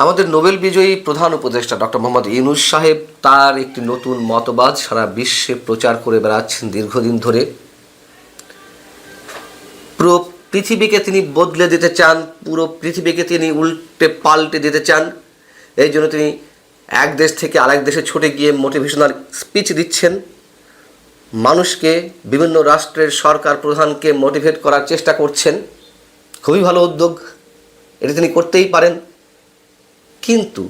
আমাদের নোবেল বিজয়ী প্রধান উপদেষ্টা ডক্টর মোহাম্মদ ইউনূস সাহেব তার একটি নতুন মতবাদ সারা বিশ্বে প্রচার করে বেড়াচ্ছেন দীর্ঘদিন ধরে। পুরো পৃথিবীকে তিনি বদলে দিতে চান, পুরো পৃথিবীকে তিনি উল্টে পাল্টে দিতে চান। এই জন্য তিনি এক দেশ থেকে আরেক দেশে ছুটে গিয়ে মোটিভেশনাল স্পিচ দিচ্ছেন, মানুষকে, বিভিন্ন রাষ্ট্রের সরকার প্রধানকে মোটিভেট করার চেষ্টা করছেন। খুবই ভালো উদ্যোগ, এটা তিনি করতেই পারেন। কিন্তু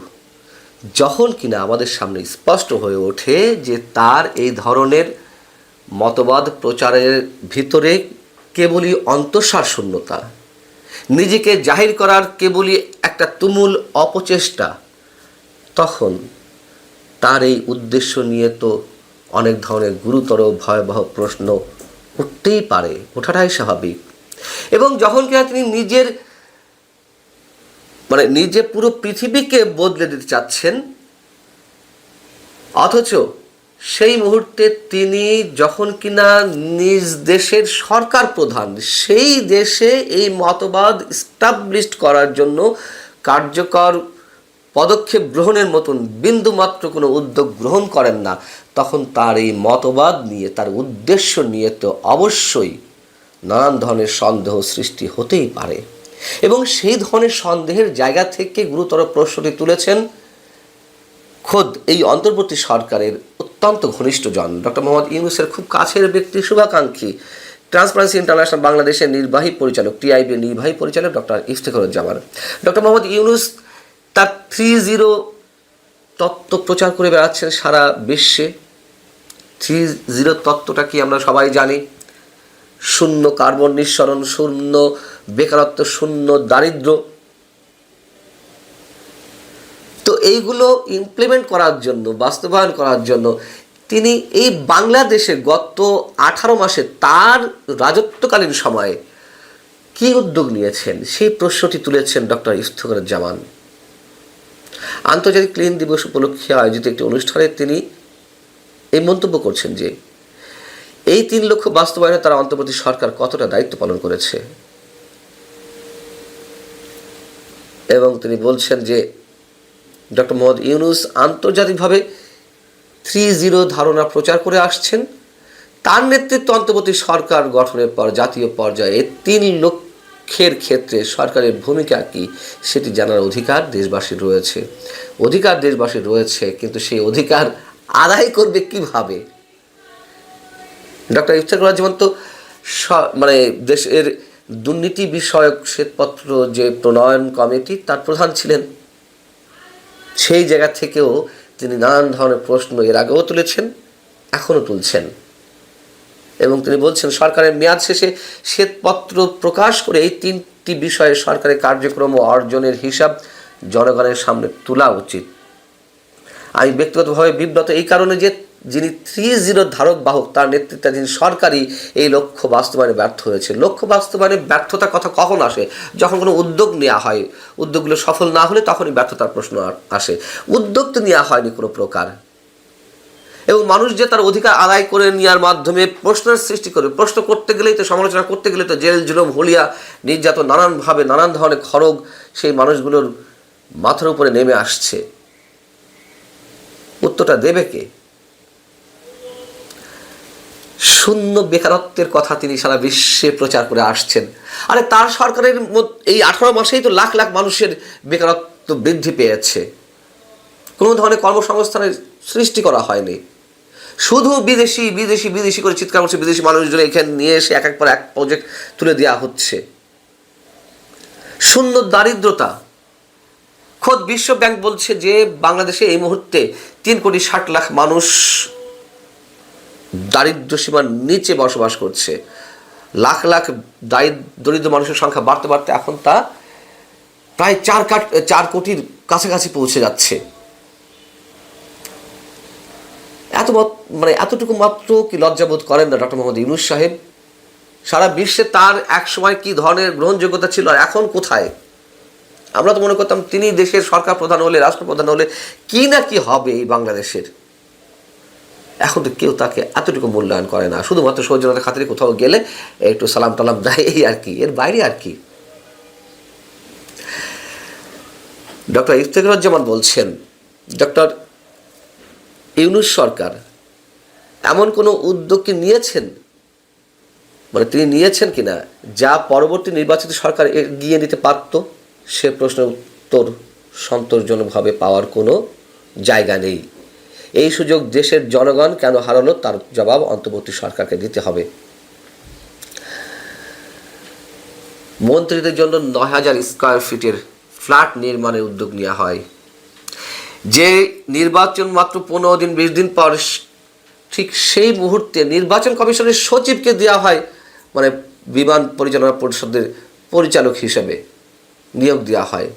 যখন কিনা আমাদের সামনে স্পষ্ট হয়ে ওঠে যে তার এই ধরনের মতবাদ প্রচারের ভিতরে কেবলই অন্তঃসার শূন্যতা, নিজেকে জাহির করার কেবলই একটা তুমুল অপচেষ্টা, তখন তার এই উদ্দেশ্য নিয়ে তো অনেক ধরনের গুরুতর ভয়াবহ প্রশ্ন উঠতেই পারে, ওঠাটাই স্বাভাবিক। এবং যখন কিনা তিনি নিজে পুরো পৃথিবীকে বদলে দিতে চাচ্ছেন, অথচ সেই মুহূর্তে তিনি যখন কিনা নিজ দেশের সরকার প্রধান, সেই দেশে এই মতবাদ এস্টাবলিশ করার জন্য কার্যকর পদক্ষেপ গ্রহণের মতন বিন্দুমাত্র কোনো উদ্যোগ গ্রহণ করেন না, তখন তার এই মতবাদ নিয়ে, তার উদ্দেশ্য নিয়ে তো অবশ্যই নানান ধরনের সন্দেহ সৃষ্টি হতেই পারে। এবং সেই ধরনের সন্দেহের জায়গা থেকে গুরুতর প্রশ্নটি তুলেছেন খোদ এই অন্তর্বর্তী সরকারের অত্যন্ত ঘনিষ্ঠজন, ডক্টর মোহাম্মদ ইউনূসের খুব কাছের ব্যক্তি, শুভাকাঙ্ক্ষী, ট্রান্সপারেন্সি ইন্টারন্যাশনাল বাংলাদেশের নির্বাহী পরিচালক, টিআইবির নির্বাহী পরিচালক ডক্টর ইফতেখারুজ্জামান। ডক্টর মোহাম্মদ ইউনূস তার 3-0 তত্ত্ব প্রচার করে বেড়াচ্ছেন সারা বিশ্বে। 3-0 তত্ত্বটা কি আমরা সবাই জানি। শূন্য কার্বন নিঃসরণ, শূন্য বেকারত্ব, শূন্য দারিদ্র। তো এইগুলো ইমপ্লিমেন্ট করার জন্য, বাস্তবায়ন করার জন্য তিনি এই বাংলাদেশে গত 18 মাসে তার রাজত্বকালীন সময়ে কি উদ্যোগ নিয়েছেন, সেই প্রশ্নটি তুলেছেন ডক্টর ইফতেখারুজ্জামান। আন্তর্জাতিক ক্লিন দিবস উপলক্ষে আয়োজিত একটি অনুষ্ঠানে তিনি এই মন্তব্য করছেন যে এই 3 লক্ষ্য বাস্তবায়নে তার অন্তর্বর্তী সরকার কতটা দায়িত্ব পালন করেছে। এবং তিনি বলছেন যে ডক্টর মোহাম্মদ ইউনূস আন্তর্জাতিকভাবে 3-0 ধারণা প্রচার করে আসছেন। তার নেতৃত্ব অন্তর্বর্তী সরকার গঠনের পর জাতীয় পর্যায়ে 3 লক্ষ্যের ক্ষেত্রে সরকারের ভূমিকা কী সেটি জানার অধিকার দেশবাসীর রয়েছে। অধিকার দেশবাসীর রয়েছে, কিন্তু সেই অধিকার আদায় করবে কিভাবে? ডক্টর ইফতেখারুজ্জামান তো দেশের দুর্নীতি বিষয়ক শ্বেতপত্র যে প্রণয়ন কমিটি, তার প্রধান ছিলেন। সেই জায়গা থেকেও তিনি নানান ধরনের প্রশ্ন এর আগেও তুলেছেন, এখনও তুলছেন। এবং তিনি বলছেন সরকারের মেয়াদ শেষে শ্বেতপত্র প্রকাশ করে এই 3টি বিষয়ে সরকারের কার্যক্রম ও অর্জনের হিসাব জনগণের সামনে তোলা উচিত। আমি ব্যক্তিগতভাবে বিব্রত এই কারণে যে যিনি 3-0 ধারক বাহক, তার নেতৃত্বাধীন সরকারই এই লক্ষ্য বাস্তবায়নে ব্যর্থ হয়েছে। লক্ষ্য বাস্তবায়নে ব্যর্থতার কথা কখন আসে? যখন কোনো উদ্যোগ নেওয়া হয়, উদ্যোগগুলো সফল না হলে তখনই ব্যর্থতার প্রশ্ন আসে। উদ্যোগ তো নেওয়া হয়নি কোনো প্রকার। এবং মানুষ যে তার অধিকার আদায় করে নেওয়ার মাধ্যমে প্রশ্নের সৃষ্টি করে, প্রশ্ন করতে গেলেই তো, সমালোচনা করতে গেলে তো জেল জুলুম, হুলিয়া, নির্যাতন, নানানভাবে নানান ধরনের খড়গ সেই মানুষগুলোর মাথার উপরে নেমে আসছে। উত্তরটা দেবে কে? শূন্য বেকারত্বের কথা তিনি সারা বিশ্বে প্রচার করে আসছেন। আরে তার সরকারের এই 18 মাসেই তো লাখ লাখ মানুষের বেকারত্ব বৃদ্ধি পেয়েছে, কোনো ধরনের কর্মসংস্থানের সৃষ্টি করা হয়নি। শুধু বিদেশি বিদেশি বিদেশি করে চিৎকার করছে, বিদেশি মানুষজন এখানে নিয়ে এসে এক পর এক প্রজেক্ট তুলে দেওয়া হচ্ছে। শূন্য দারিদ্রতা, খোদ বিশ্ব ব্যাংক বলছে যে বাংলাদেশে এই মুহূর্তে 3,60,00,000 মানুষ দারিদ্র সীমার নিচে বসবাস করছে। লাখ লাখ দরিদ্র মানুষের সংখ্যা বাড়তে বাড়তে এখন তা প্রায় 4 কোটির কাছাকাছি পৌঁছে যাচ্ছে। এতটুকু মাত্র কি লজ্জাবোধ করেন না ডক্টর মোহাম্মদ ইউনূস সাহেব? সারা বিশ্বে তার এক সময় কি ধরনের গ্রহণযোগ্যতা ছিল, আর এখন কোথায়? আমরা তো মনে করতাম তিনি দেশের সরকার প্রধান হলে, রাষ্ট্রপ্রধান হলে কি না কি হবে এই বাংলাদেশের। এখন তো কেউ তাকে এতটুকু মূল্যায়ন করে না, শুধুমাত্র সৌজন্যতার খাতিরে কোথাও গেলে একটু সালাম টালাম দেয়, এই আর কি, এর বাইরে আর কি। ডক্টর ইফতেখারুজ্জামান বলছেন, ডক্টর ইউনূস সরকার এমন কোনো উদ্যোগ কি নিয়েছেন, মানে তিনি নিয়েছেন কিনা, যা পরবর্তী নির্বাচিত সরকার এগিয়ে নিতে পারত? সে প্রশ্নের উত্তর সন্তোষজনকভাবে পাওয়ার কোনো জায়গা নেই। এই সুযোগ দেশের জনগণ কেন হারালো, তার জবাব অন্তর্বর্তী সরকারকে দিতে হবে। মন্ত্রীদের জন্য ৯,০০০ স্কয়ার ফিটের ফ্ল্যাট নির্মাণের উদ্যোগ নেওয়া হয়। যে নির্বাচন মাত্র ১৫ দিন ২০ দিন পর ঠিক সেই মুহূর্তে নির্বাচন কমিশনের সচিবকে দেওয়া হয়, মানে বিমান পরিচালনা পরিষদের পরিচালক হিসেবে নিয়োগ দেওয়া হয়।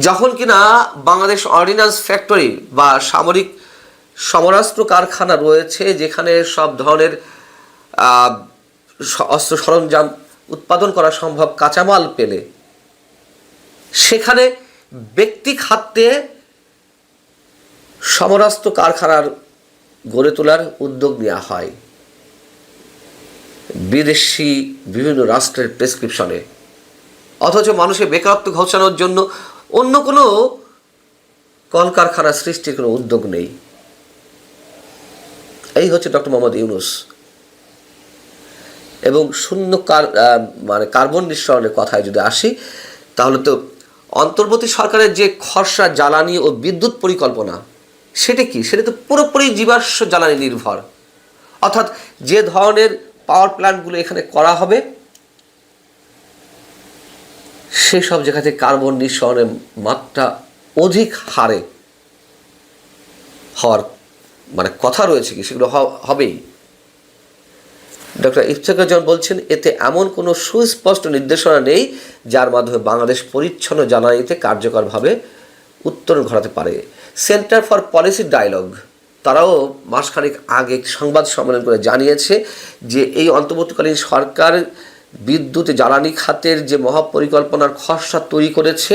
যখন কিনা বাংলাদেশ অর্ডিন্যান্স ফ্যাক্টরি বা সামরিক সমরাস্ত্র কারখানা রয়েছে, যেখানে সব ধরনের অস্ত্র সরঞ্জাম উৎপাদন করা সম্ভব কাঁচামাল পেলে, সেখানে ব্যক্তি খাতে সমরাস্ত্র কারখানার গড়ে তোলার উদ্যোগ নেওয়া হয় বিদেশি বিভিন্ন রাষ্ট্রের প্রেসক্রিপশনে, অথচ মানুষের বেকারত্ব ঘোচানোর জন্য অন্য কোনো কলকারখানা সৃষ্টির কোনো উদ্যোগ নেই। এই হচ্ছে ডক্টর মোহাম্মদ ইউনূস। এবং শূন্য মানে কার্বন নিঃসরণের কথায় যদি আসি, তাহলে তো অন্তর্বর্তী সরকারের যে খসড়া জ্বালানি ও বিদ্যুৎ পরিকল্পনা, সেটা কি? সেটা তো পুরোপুরি জীবাশ্ম জ্বালানি নির্ভর। অর্থাৎ যে ধরনের পাওয়ার প্ল্যান্টগুলো এখানে করা হবে, সেসব জায়গাতে কার্বন নিঃসরণের মাত্রা অধিক হারে হওয়ার মানে কথা রয়েছে, কি সেগুলো হবেই। ডক্টর ইফতেখারুজ্জামান বলছেন, এতে এমন কোনো সুস্পষ্ট নির্দেশনা নেই যার মাধ্যমে বাংলাদেশ পরিচ্ছন্ন জ্বালানিতে কার্যকরভাবে উত্তরণ ঘটাতে পারে। সেন্টার ফর পলিসি ডায়ালগ তারাও মাসখানেক আগে সংবাদ সম্মেলন করে জানিয়েছে যে এই অন্তর্বর্তীকালীন সরকার বিদ্যুৎ জ্বালানি খাতের যে মহাপরিকল্পনার খসড়া তৈরি করেছে,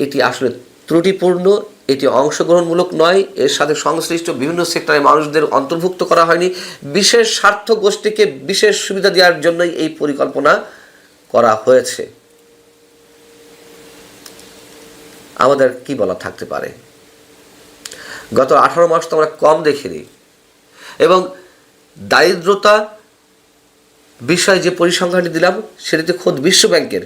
এটি আসলে ত্রুটিপূর্ণ, এটি অংশগ্রহণমূলক নয়, এর সাথে সংশ্লিষ্ট বিভিন্ন সেক্টরের মানুষদের অন্তর্ভুক্ত করা হয়নি। বিশেষ স্বার্থ গোষ্ঠীকে বিশেষ সুবিধা দেওয়ার জন্যই এই পরিকল্পনা করা হয়েছে। আমাদের কি বলা থাকতে পারে? গত 18 মাস তো আমরা কম দেখিনি। এবং দারিদ্রতা বিষয়ে যে পরিসংখ্যানটি দিলাম, সেটিতে খোদ বিশ্ব ব্যাংকের